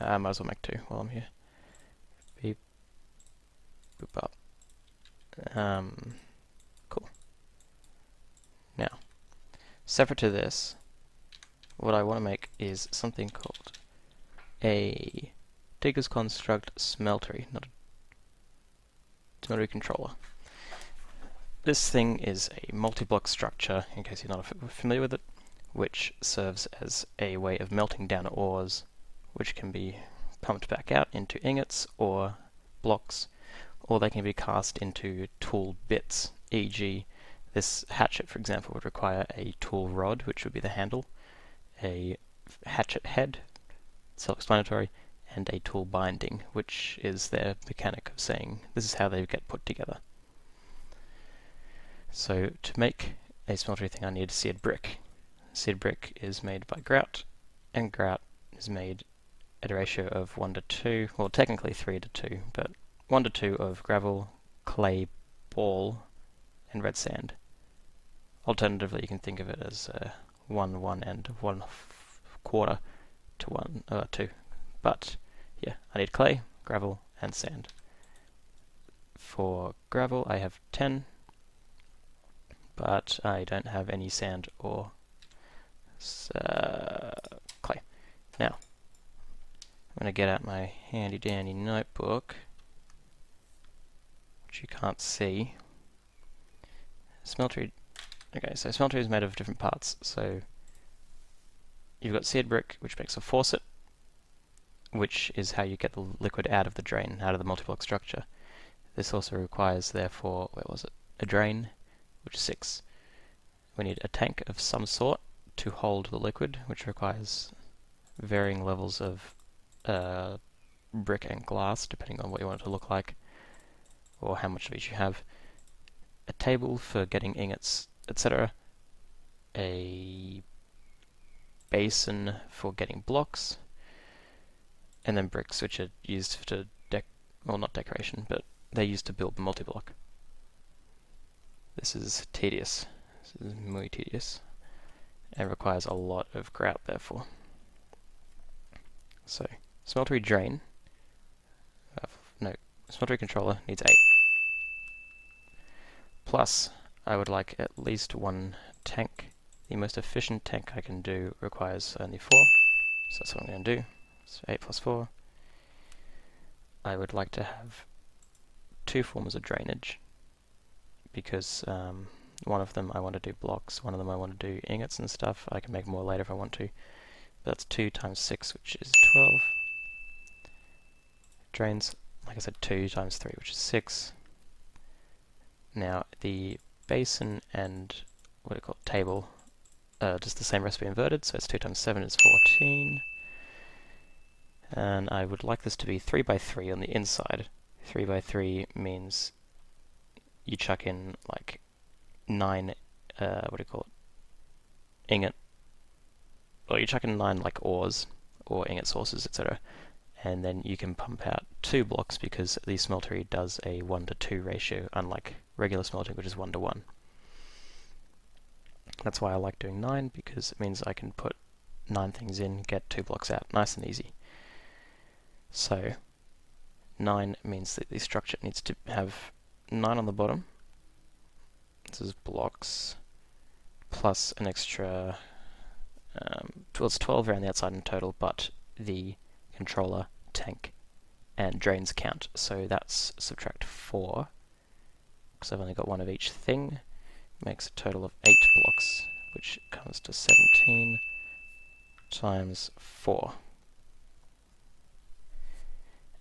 I might as well make 2 while I'm here. Beep, boop up. Cool. Now, separate to this, what I want to make is something called a Digger's Construct Smeltery, not a smeltery controller. This thing is a multi-block structure, in case you're not familiar with it, which serves as a way of melting down ores, which can be pumped back out into ingots or blocks, or they can be cast into tool bits, e.g. this hatchet, for example, would require a tool rod, which would be the handle, a hatchet head, self-explanatory, and a tool binding, which is their mechanic of saying this is how they get put together. So to make a smeltery thing I need seared brick. Seared brick is made by grout, and grout is made at a ratio of 1 to 2, well technically 3 to 2, but 1 to 2 of gravel, clay, ball, and red sand. Alternatively, you can think of it as 1, 1, and 1/4 to 1, 2. But yeah, I need clay, gravel, and sand. For gravel, I have 10, but I don't have any sand or clay. Now, I'm going to get out my handy dandy notebook, which you can't see. Smeltery. Okay, so smeltery is made of different parts. So you've got seared brick, which makes a faucet, which is how you get the liquid out of the drain, out of the multi-block structure. This also requires, therefore, a drain, which is 6. We need a tank of some sort to hold the liquid, which requires varying levels of brick and glass, depending on what you want it to look like, or how much of each you have. A table for getting ingots, etc. A basin for getting blocks, and then bricks, which are used to well, not decoration, but they're used to build the multi-block. This is tedious. This is muy tedious, and requires a lot of grout, therefore. So, smeltery drain, smeltery controller needs 8. Plus, I would like at least 1 tank. The most efficient tank I can do requires only 4, so that's what I'm going to do. So 8 plus 4. I would like to have 2 forms of drainage, because one of them I want to do blocks, one of them I want to do ingots and stuff. I can make more later if I want to. But that's 2 times 6, which is 12. Drains, like I said, 2 times 3, which is 6. Now, the basin and what do you call it, table, just the same recipe inverted, so it's 2 times 7 is 14. And I would like this to be 3 by 3 on the inside. 3 by 3 means you chuck in like 9, ingot, or you chuck in 9 like ores, or ingot sources, etc. And then you can pump out 2 blocks, because the smeltery does a 1 to 2 ratio, unlike regular smelting, which is 1 to 1. That's why I like doing 9, because it means I can put 9 things in, get 2 blocks out, nice and easy. So 9 means that the structure needs to have 9 on the bottom. This is blocks, plus an extra, well, it's 12 around the outside in total, but the controller, tank, and drains count. So that's subtract 4, because I've only got 1 of each thing. Makes a total of 8 blocks, which comes to 17 times 4.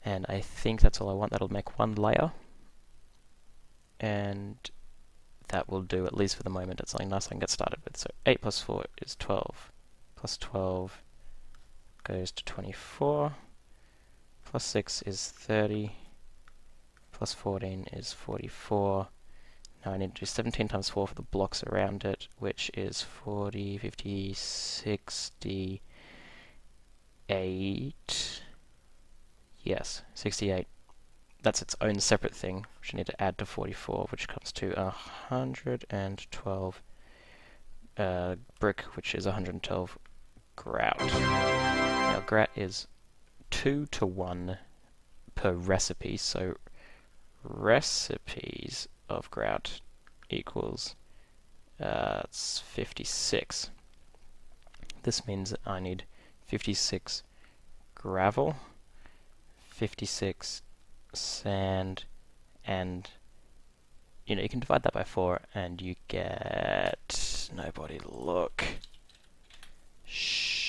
And I think that's all I want. That'll make 1 layer, and that will do, at least for the moment. It's something nice I can get started with. So 8 plus 4 is 12, plus 12 goes to 24, plus 6 is 30, plus 14 is 44. Now I need to do 17 times 4 for the blocks around it, which is 40, 50, 60, 8. Yes, 68. That's its own separate thing, which I need to add to 44, which comes to 112 brick, which is 112 grout. Now grout is 2 to 1 per recipe, so recipes of grout equals it's 56. This means that I need 56 gravel, 56 sand, and you know, you can divide that by 4 and you get nobody look. Shh.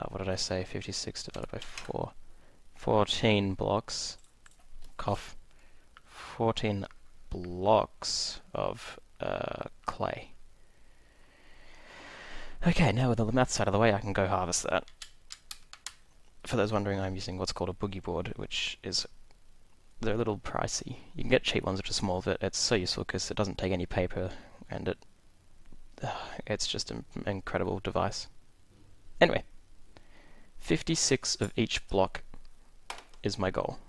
What did I say? 56 divided by 4. 14 blocks. Cough. 14 blocks of clay. Okay, now with all the maths out of the way, I can go harvest that. For those wondering, I'm using what's called a boogie board, which is, they're a little pricey. You can get cheap ones which are small, but it's so useful because it doesn't take any paper, and it's just an incredible device. Anyway, 56 of each block is my goal.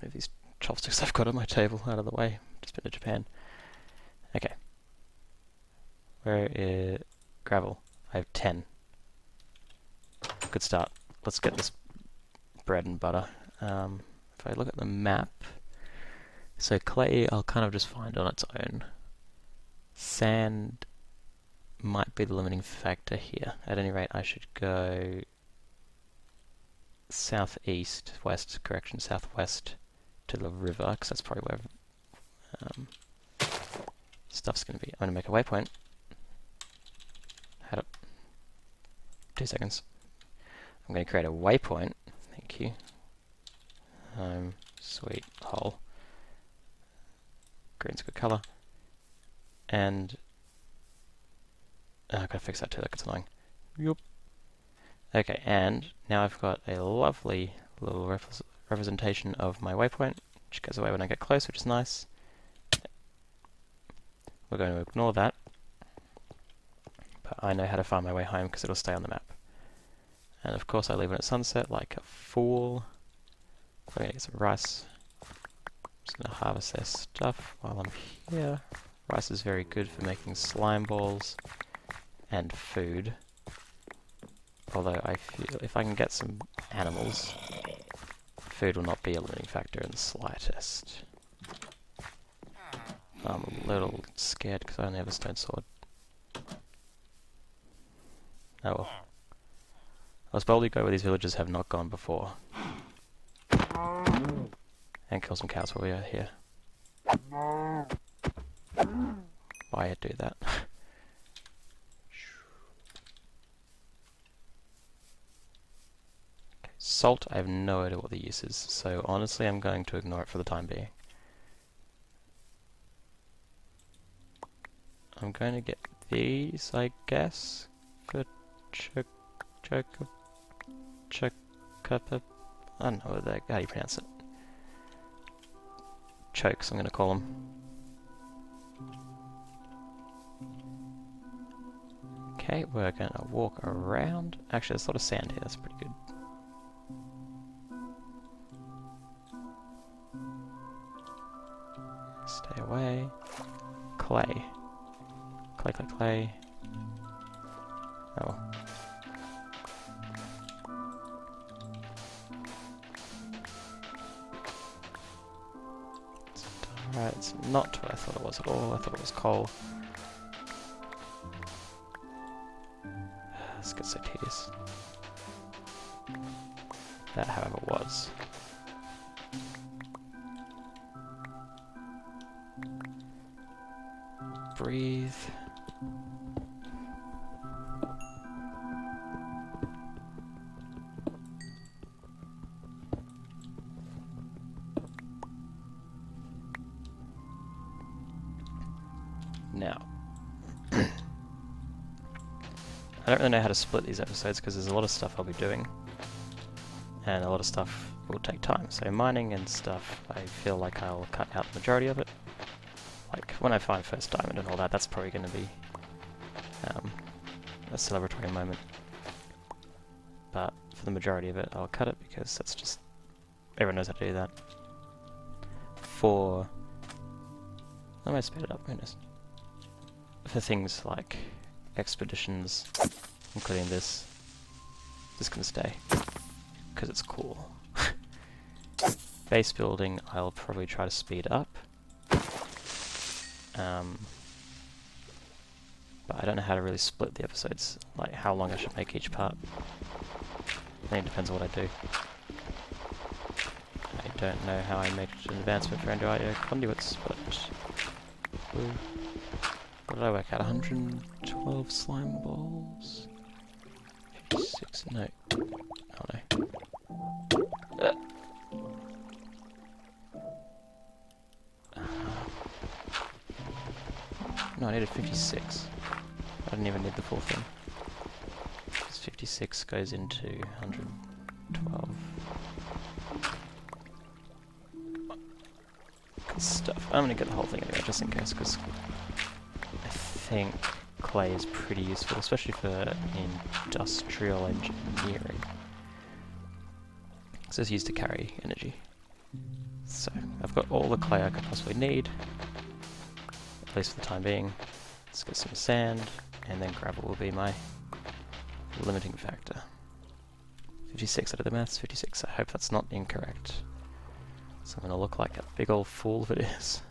Move these chopsticks I've got on my table out of the way. Just been to Japan. Okay. Where is gravel? I have 10. Good start. Let's get this bread and butter. If I look at the map, so clay I'll kind of just find on its own. Sand might be the limiting factor here. At any rate, I should go southeast, southwest to the river, because that's probably where stuff's going to be. I'm going to make a waypoint. Had it. 2 seconds. I'm going to create a waypoint. Thank you. Sweet hole. Green's a good colour. And I've got to fix that too, that gets annoying. Yup. Okay, and now I've got a lovely little representation of my waypoint, which goes away when I get close, which is nice. We're going to ignore that, but I know how to find my way home because it'll stay on the map. And of course I leave it at sunset like a fool. I'm going to get some rice. I'm just going to harvest their stuff while I'm here. Rice is very good for making slime balls and food. Although I feel if I can get some animals, food will not be a limiting factor in the slightest. I'm a little scared because I only have a stone sword. Oh well. Let's boldly go where these villagers have not gone before. And kill some cows while we are here. Why do that? Okay, salt, I have no idea what the use is, so honestly I'm going to ignore it for the time being. I'm going to get these, I guess. Good I don't know how you pronounce it. Chokes, I'm going to call them. Okay, we're going to walk around. Actually, there's a lot of sand here, that's pretty good. Stay away. Clay. Clay. Oh. Alright, it's not what I thought it was at all. I thought it was coal. This gets so tedious. That, however, was. Breathe. Now, I don't really know how to split these episodes because there's a lot of stuff I'll be doing, and a lot of stuff will take time. So mining and stuff, I feel like I'll cut out the majority of it. Like when I find first diamond and all that, that's probably going to be a celebratory moment. But for the majority of it, I'll cut it because that's just, everyone knows how to do that. I might speed it up, who knows. For things like expeditions, including this, Just gonna stay, because it's cool. Base building, I'll probably try to speed up. But I don't know how to really split the episodes, like how long I should make each part. I think it depends on what I do. I don't know how I made an advancement for Ender conduits, but... Woo. What did I work out? 112 slime balls? 56, no. Oh no. No, I needed 56. I didn't even need the full thing. Because 56 goes into 112. Good stuff. I'm gonna get the whole thing anyway, just in case, because I think clay is pretty useful, especially for industrial engineering. So it's used to carry energy. So, I've got all the clay I could possibly need, at least for the time being. Let's get some sand, and then gravel will be my limiting factor. 56 out of the maths, 56. I hope that's not incorrect. So I'm going to look like a big old fool if it is.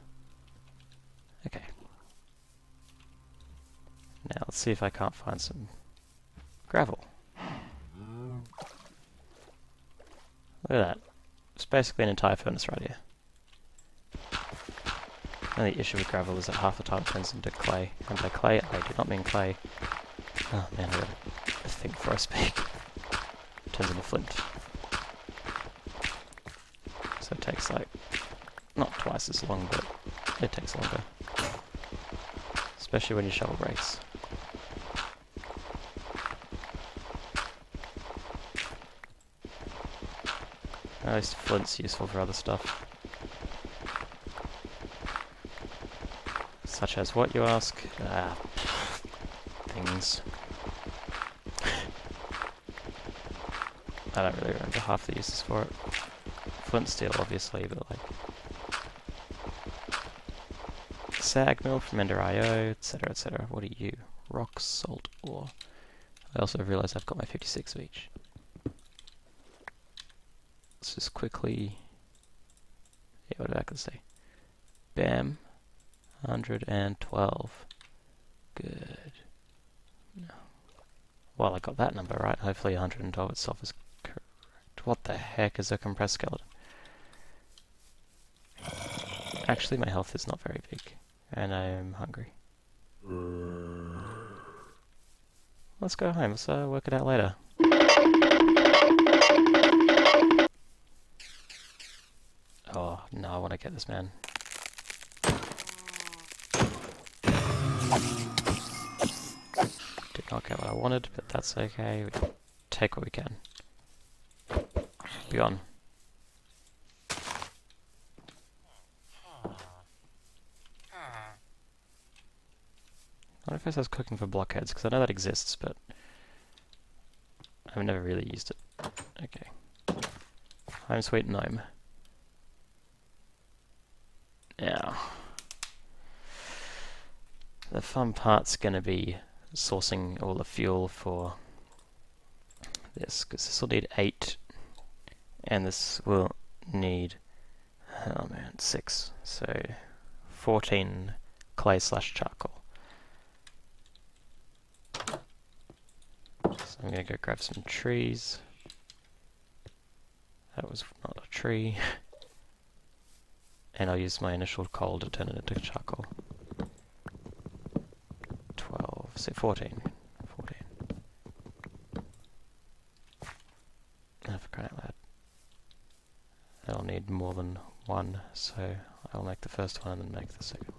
Okay. Now let's see if I can't find some gravel. Look at that. It's basically an entire furnace right here. The only issue with gravel is that half the time it turns into clay. And by clay, I do not mean clay. Oh man, I gotta think before I speak. It turns into flint. So it takes like, not twice as long, but it takes longer. Especially when your shovel breaks. At least flint's useful for other stuff. Such as what, you ask? Things. I don't really remember half the uses for it. Flint steel, obviously, but like... sag mill from Ender IO, etc, etc. What are you? Rock, salt, ore. I also realised I've got my 56 of each. Let's just quickly... yeah, what did I say? Bam. 112. Good. No. Well, I got that number right. Hopefully 112 itself is correct. What the heck is a compressed skeleton? Actually, my health is not very big. And I am hungry. Let's go home. Let's work it out later. Oh, no, I want to get this man. Did not get what I wanted, but that's okay. We take what we can. Be on. I wonder if it says cooking for blockheads, because I know that exists, but I've never really used it. Okay. Home sweet gnome. Now, the fun part's going to be sourcing all the fuel for this, because this will need 8, and this will need, oh man, 6, so 14 clay / charcoal. So I'm going to go grab some trees. That was not a tree. And I'll use my initial coal to turn it into charcoal. 12, say 14. 14. Oh, for crying out loud. I'll need more than one, so I'll make the first one and then make the second one.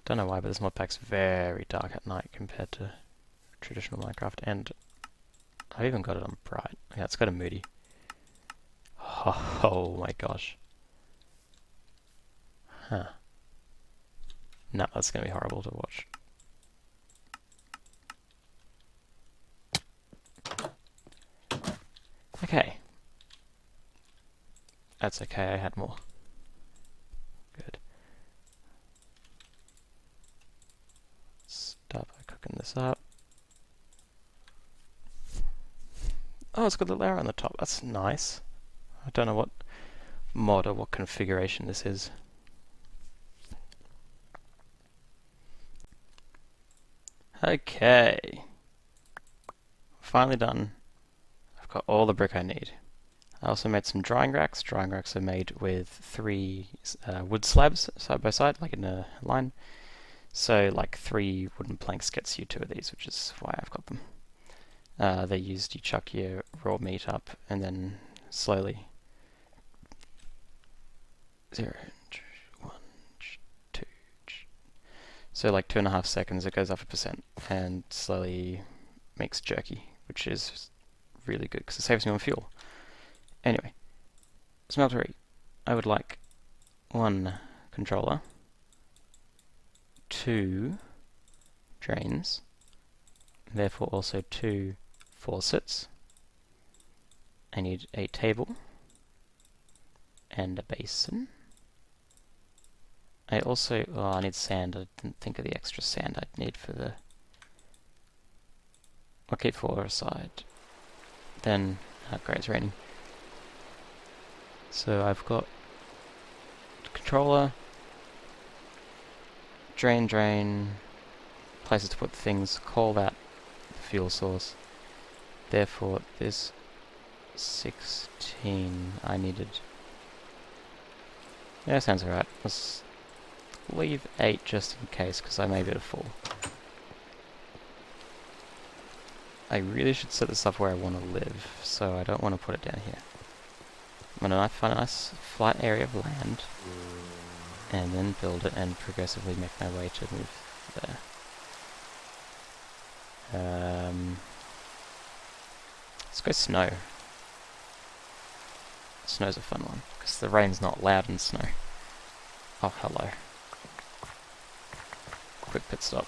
Don't know why, but this mod pack's very dark at night compared to traditional Minecraft, and I've even got it on bright. Yeah, it's got a moody. Oh my gosh. Huh. No, that's gonna be horrible to watch. Okay. That's okay, I had more. open this up. Oh, it's got the layer on the top. That's nice. I don't know what mod or what configuration this is. Okay. Finally done. I've got all the brick I need. I also made some drying racks. Drying racks are made with 3 wood slabs side by side, like in a line. So like 3 wooden planks gets you 2 of these, which is why I've got them. They're used, you chuck your raw meat up and then slowly 0, 1, 2. So like 2.5 seconds it goes up 1% and slowly makes jerky, which is really good because it saves me on fuel. Anyway, smeltery. I would like 1 controller, 2 drains, therefore also 2 faucets. I need a table and a basin. I also, I need sand. I didn't think of the extra sand I'd need for the... I'll keep 4 aside. Then, great, it's raining. So I've got the controller, drain, places to put things, call that the fuel source. Therefore, this 16 I needed. Yeah, sounds alright. Let's leave 8 just in case, because I may be able to fall. I really should set this up where I want to live, so I don't want to put it down here. I'm going to find a nice flat area of land, and then build it and progressively make my way to move there. Let's go snow. Snow's a fun one, because the rain's not loud in snow. Oh, hello. Quick pit stop.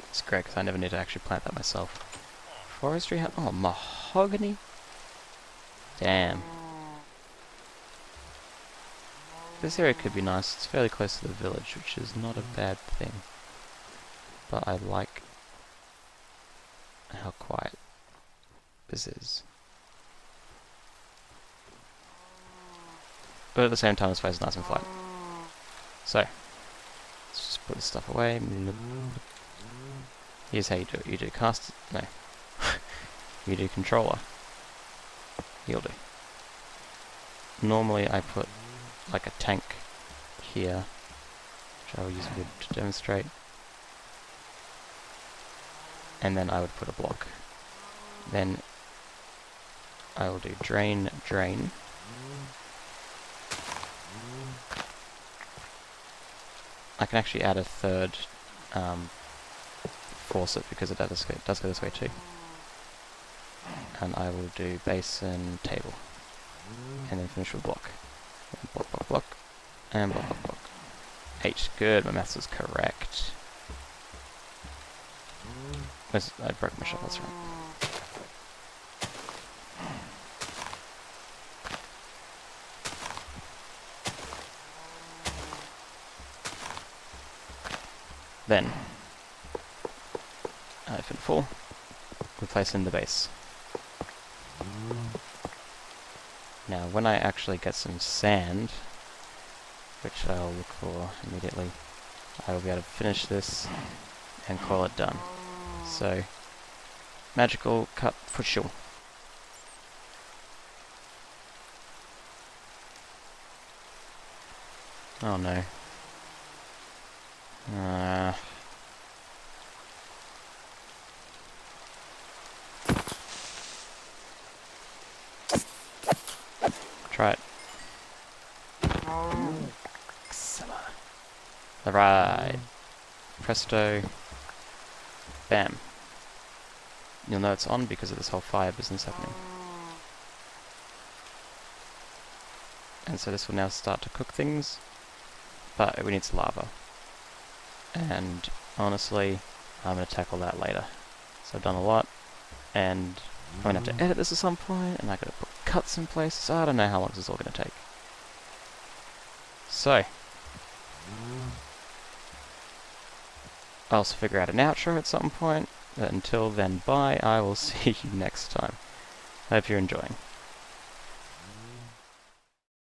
It's great, because I never need to actually plant that myself. Forestry hut? Oh, mahogany? Damn. This area could be nice. It's fairly close to the village, which is not a bad thing. But I like how quiet this is. But at the same time, this place is nice and flat. So, let's just put this stuff away. Here's how you do it. You do cast... no. You do controller. You'll do. Normally I put like a tank here, which I will use wood to demonstrate. And then I would put a block. Then I will do drain. I can actually add a third faucet because it does go this way too. And I will do basin, table, and then finish with block. And block, and block. 8, good, my maths was correct. I broke my shovel, that's right. Then, if it full, we place in the base. Now, when I actually get some sand, which I'll look for immediately, I will be able to finish this and call it done. So, magical cut for sure. Oh no. Try it. Alright. Presto. Bam. You'll know it's on because of this whole fire business happening. And so this will now start to cook things, but we need some lava. And honestly, I'm going to tackle that later. So I've done a lot, and I'm going to have to edit this at some point, and I'm going to put cuts in place, so I don't know how long this is all going to take. So, I'll also figure out an outro at some point, but until then, bye, I will see you next time. Hope you're enjoying.